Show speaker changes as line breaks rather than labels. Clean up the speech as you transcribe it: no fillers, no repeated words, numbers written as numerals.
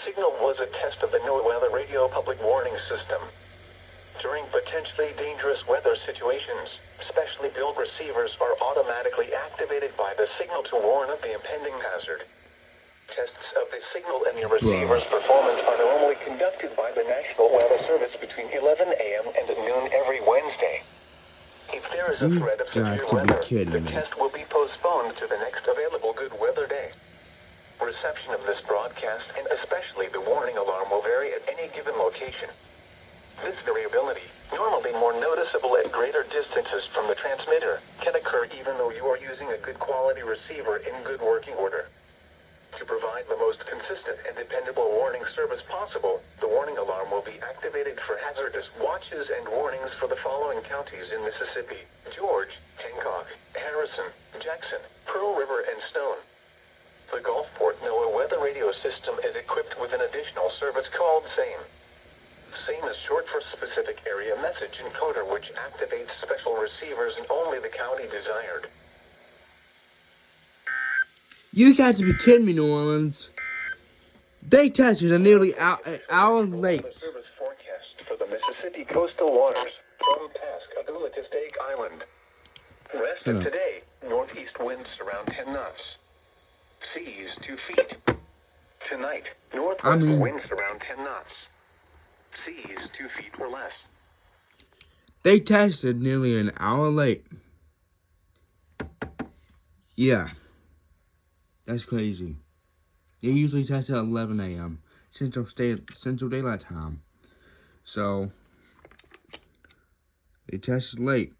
signal was a test of the NOAA radio public warning system. During potentially dangerous weather situations, specially built receivers are automatically activated by the signal to warn of the impending hazard. Tests of the signal and the receiver's performance are normally conducted by the National Weather Service between 11 a.m. and noon every Wednesday. If there is a threat of severe weather, the test will be postponed to the next available good weather day. Reception of this broadcast, and especially the warning alarm, will vary at any given location. This variability, normally more noticeable at greater distances from the transmitter, can occur even though you are using a good quality receiver in good working order. To provide the most consistent and dependable warning service possible, the warning alarm will be activated for hazardous watches and warnings for the following counties in Mississippi: George, Hancock, Harrison, Jackson, Pearl River, and Stone. The Gulfport NOAA weather radio system is equipped with an additional service called SAME. SAME is short for Specific Area Message Encoder, which activates special receivers in only the county desired.
You got to be kidding me, New Orleans. They tested a nearly an hour late.
The service forecast for the Mississippi coastal waters from Pascagoula to Stake Island. Rest of today, northeast winds around 10 knots. Seas 2 feet. Tonight, northwest winds around 10 knots. Seas 2 feet or less.
They tested nearly an hour late. Yeah. That's crazy. They usually test at 11 a.m. Central Daylight Time. So, they tested late.